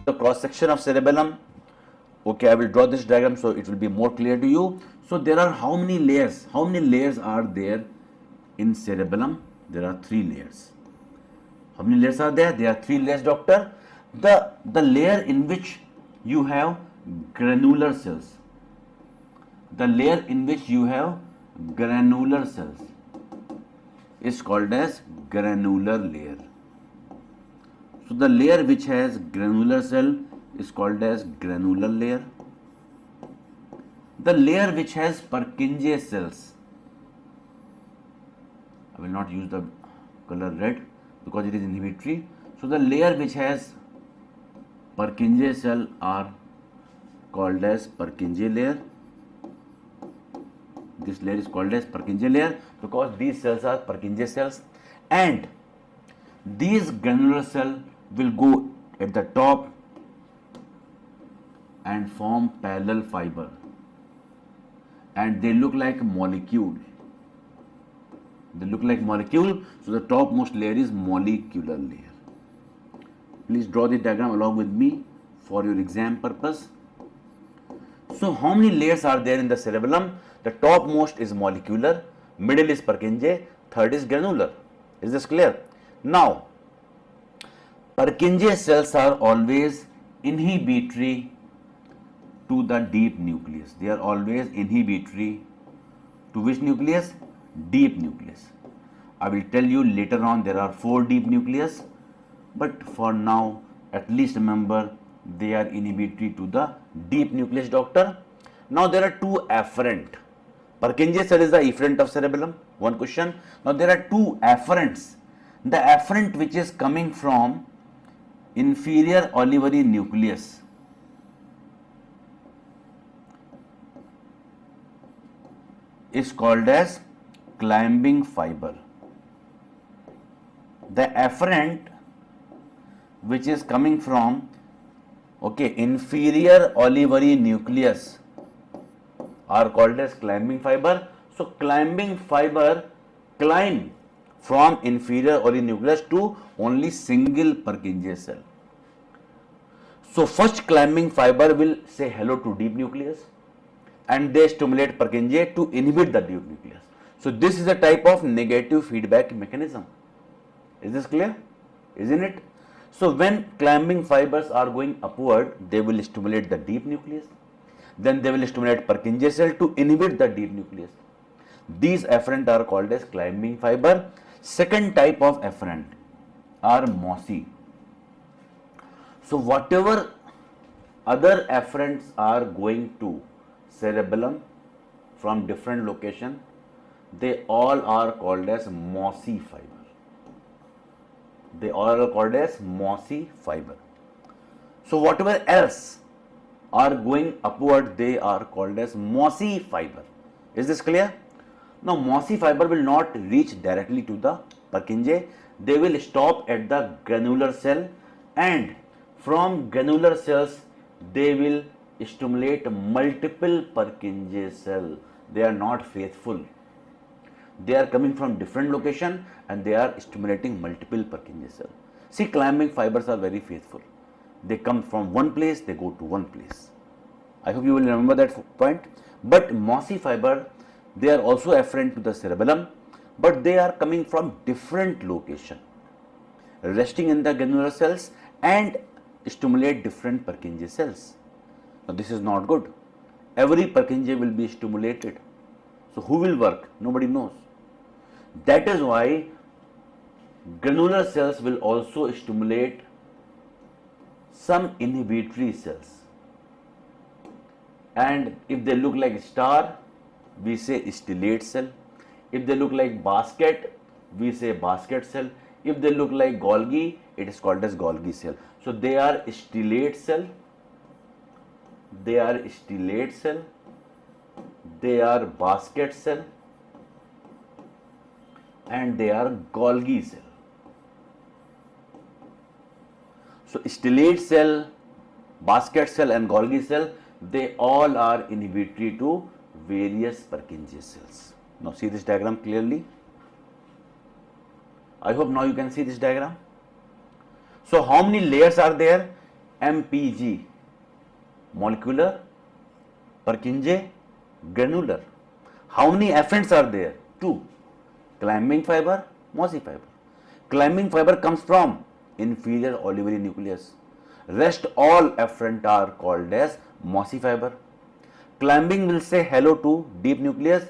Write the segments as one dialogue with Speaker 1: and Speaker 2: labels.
Speaker 1: the cross section of cerebellum. Okay, I will draw this diagram so it will be more clear to you. So there are how many layers? How many layers are there in cerebellum? There are 3 layers. How many layers are there? There are 3 layers, doctor. The layer in which you have granular cells. The layer in which you have granular cells is called as granular layer. So the layer which has granular cell is called as granular layer. The layer which has Purkinje cells, I will not use the color red because it is inhibitory. So the layer which has Purkinje cell are called as Purkinje layer. This layer is called as Purkinje layer because these cells are Purkinje cells, and these granular cell will go at the top and form parallel fiber, and they look like molecule. They look like molecule, so the topmost layer is molecular layer. Please draw the diagram along with me for your exam purpose. So how many layers are there in the cerebellum? The topmost is molecular, middle is Purkinje, third is granular. Is this clear? Now, Purkinje cells are always inhibitory to the deep nucleus. They are always inhibitory to which nucleus? Deep nucleus. I will tell you later on there are 4 deep nucleus, but for now at least remember they are inhibitory to the deep nucleus, doctor. Now there are 2 afferent. Purkinje cell is the efferent of cerebellum. One question. Now there are 2 afferents. The afferent which is coming from inferior olivary nucleus is called as climbing fiber. The afferent which is coming from inferior olivary nucleus are called as climbing fiber. So climbing fiber climb from inferior olivary nucleus to only single Purkinje cell. So first climbing fiber will say hello to deep nucleus and they stimulate Purkinje to inhibit the deep nucleus. So this is a type of negative feedback mechanism. Is this clear? Isn't it? So when climbing fibers are going upward, they will stimulate the deep nucleus. Then they will stimulate Purkinje cell to inhibit the deep nucleus. These afferent are called as climbing fiber. Second type of afferent are mossy. So whatever other afferents are going to cerebellum from different location, they all are called as mossy fiber. They all are called as mossy fiber. So whatever else are going upward, they are called as mossy fiber. Is this clear? Now mossy fiber will not reach directly to the Purkinje. They will stop at the granular cell, and from granular cells they will stimulate multiple Purkinje cell. They are not faithful. They are coming from different location and they are stimulating multiple Purkinje cell. See, climbing fibers are very faithful. They come from one place, they go to one place. I hope you will remember that point. But mossy fiber, they are also afferent to the cerebellum, but they are coming from different location, resting in the granular cells and stimulate different Purkinje cells. Now this is not good. Every Purkinje will be stimulated. So who will work? Nobody knows. That is why granular cells will also stimulate some inhibitory cells. And if they look like star, we say stellate cell. If they look like basket, we say basket cell. If they look like Golgi, it is called as Golgi cell. So they are stellate cell, they are stellate cell, they are basket cell, and they are Golgi cell. So stellate cell, basket cell and Golgi cell, they all are inhibitory to various Purkinje cells. Now see this diagram clearly. I hope now you can see this diagram. So how many layers are there? MPG, molecular, Purkinje, granular. How many afferents are there? 2. Climbing fiber, mossy fiber. Climbing fiber comes from inferior olivary nucleus. Rest all afferent are called as mossy fiber. Climbing will say hello to deep nucleus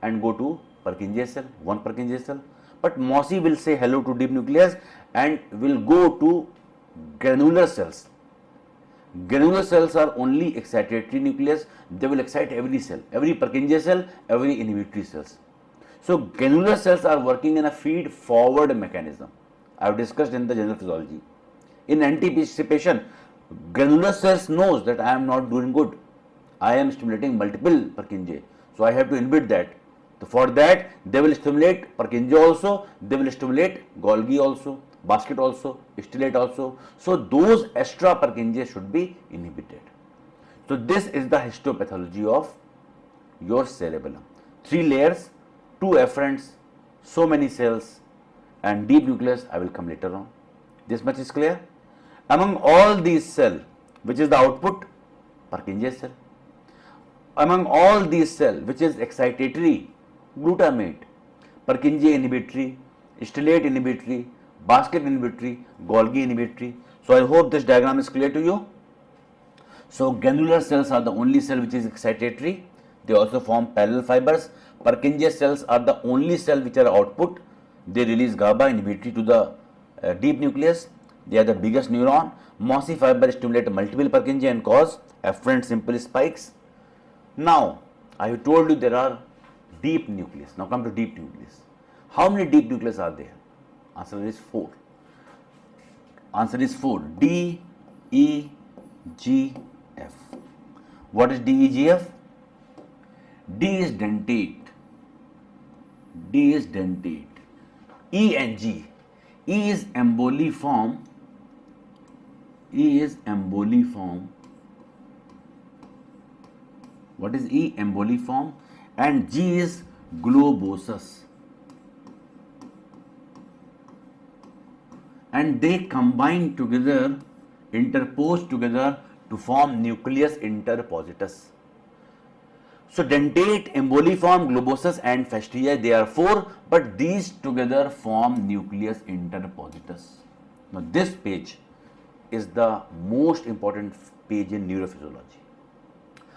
Speaker 1: and go to Purkinje cell, one Purkinje cell. But mossy will say hello to deep nucleus and will go to granular cells. Granular cells are only excitatory nucleus. They will excite every cell, every Purkinje cell, every inhibitory cells. So granular cells are working in a feed forward mechanism. I have discussed in the general physiology. In anticipation, granular cells knows that I am not doing good. I am stimulating multiple Purkinje. So I have to inhibit that. So for that, they will stimulate Purkinje also, they will stimulate Golgi also, basket also, stellate also. So those extra Purkinje should be inhibited. So this is the histopathology of your cerebellum. 3 layers, 2 afferents, so many cells, and deep nucleus I will come later on. This much is clear. Among all these cells, which is the output? Purkinje cell. Among all these cells, which is excitatory? Glutamate. Purkinje inhibitory, stellate inhibitory, basket inhibitory, Golgi inhibitory. So I hope this diagram is clear to you. So granular cells are the only cell which is excitatory. They also form parallel fibers. Purkinje cells are the only cell which are output. They release GABA inhibitory to the deep nucleus. They are the biggest neuron. Mossy fiber stimulate multiple Purkinje and cause afferent simple spikes. Now, I have told you there are deep nucleus. Now come to deep nucleus. How many deep nucleus are there? Answer is 4. Answer is 4. D, E, G, F. What is D, E, G, F? D is dentate. D is dentate. E and G. E is emboliform. E is emboliform. What is E? Emboliform. And G is globosus. And they combine together, interpose together to form nucleus interpositus. So dentate, emboliform, globosus and fasciae, they are 4, but these together form nucleus interpositus. Now this page is the most important page in neurophysiology.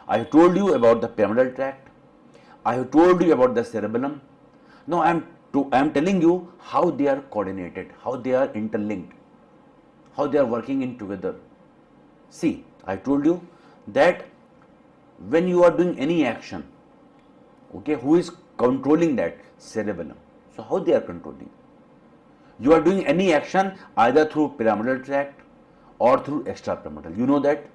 Speaker 1: I have told you about the pyramidal tract. I have told you about the cerebellum. Now I am telling you how they are coordinated, how they are interlinked, how they are working in together. See, I told you that when you are doing any action, okay, who is controlling that? Cerebellum. So how they are controlling? You are doing any action either through pyramidal tract or through extrapyramidal. You know that.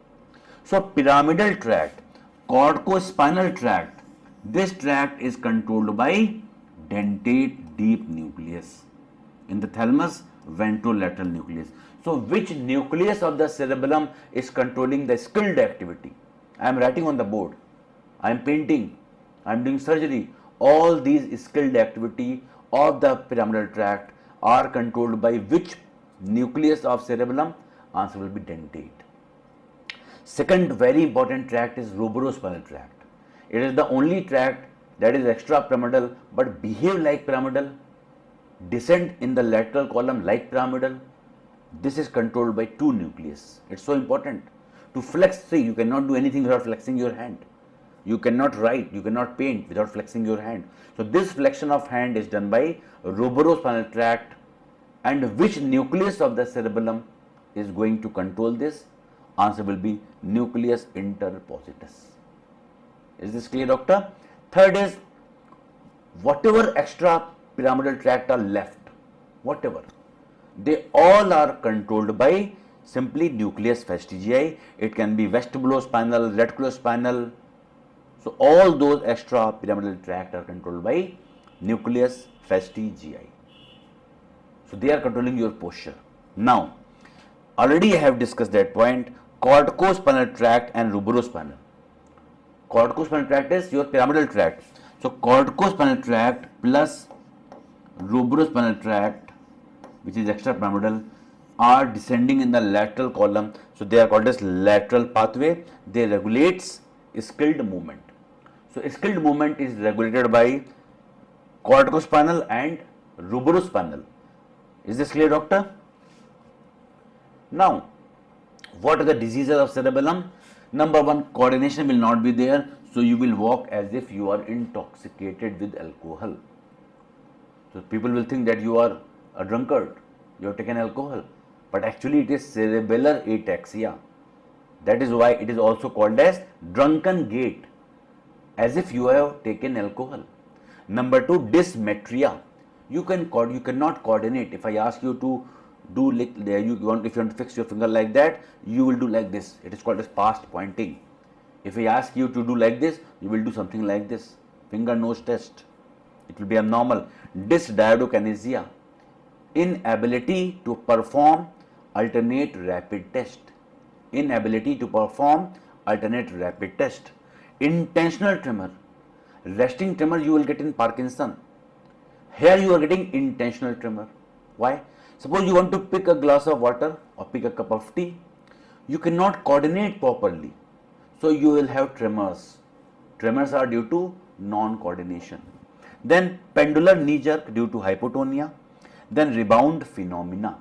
Speaker 1: So pyramidal tract, corticospinal tract, this tract is controlled by dentate deep nucleus. In the thalamus, ventrolateral nucleus. So which nucleus of the cerebellum is controlling the skilled activity? I am writing on the board, I am painting, I am doing surgery. All these skilled activity of the pyramidal tract are controlled by which nucleus of cerebellum? Answer will be dentate. Second very important tract is rubrospinal tract. It is the only tract that is extrapyramidal but behave like pyramidal, descend in the lateral column like pyramidal. This is controlled by 2 nucleus. It's so important. To flex, see, you cannot do anything without flexing your hand. You cannot write, you cannot paint without flexing your hand. So this flexion of hand is done by rubrospinal tract. And which nucleus of the cerebellum is going to control this? Answer will be nucleus interpositus. Is this clear, doctor? Third is whatever extra pyramidal tract are left, whatever, they all are controlled by simply nucleus fastigiae. It can be vestibulospinal, reticulospinal. So all those extra pyramidal tract are controlled by nucleus fastigiae. So they are controlling your posture. Now, already I have discussed that point, corticospinal tract and rubrospinal. Corticospinal tract is your pyramidal tract. So corticospinal tract plus rubrospinal tract, which is extrapyramidal, are descending in the lateral column, so they are called as lateral pathway. They regulates skilled movement. So skilled movement is regulated by corticospinal and ruberospinal. Is this clear, doctor? Now, what are the diseases of cerebellum? Number one, coordination will not be there, so you will walk as if you are intoxicated with alcohol. So people will think that you are a drunkard, you have taken alcohol, but actually it is cerebellar ataxia. That is why it is also called as drunken gait, as if you have taken alcohol. Number two, dysmetria. You cannot coordinate. If I ask you to do if you want to fix your finger like that, you will do like this. It is called as past pointing. If I ask you to do like this, you will do something like this. Finger nose test. It will be abnormal. Dysdiadokinesia. Inability to perform alternate rapid test. Inability to perform alternate rapid test. Intentional tremor. Resting tremor you will get in Parkinson. Here you are getting intentional tremor. Why? Suppose you want to pick a glass of water or pick a cup of tea. You cannot coordinate properly. So you will have tremors. Tremors are due to non-coordination. Then pendular knee jerk due to hypotonia. Then rebound phenomena.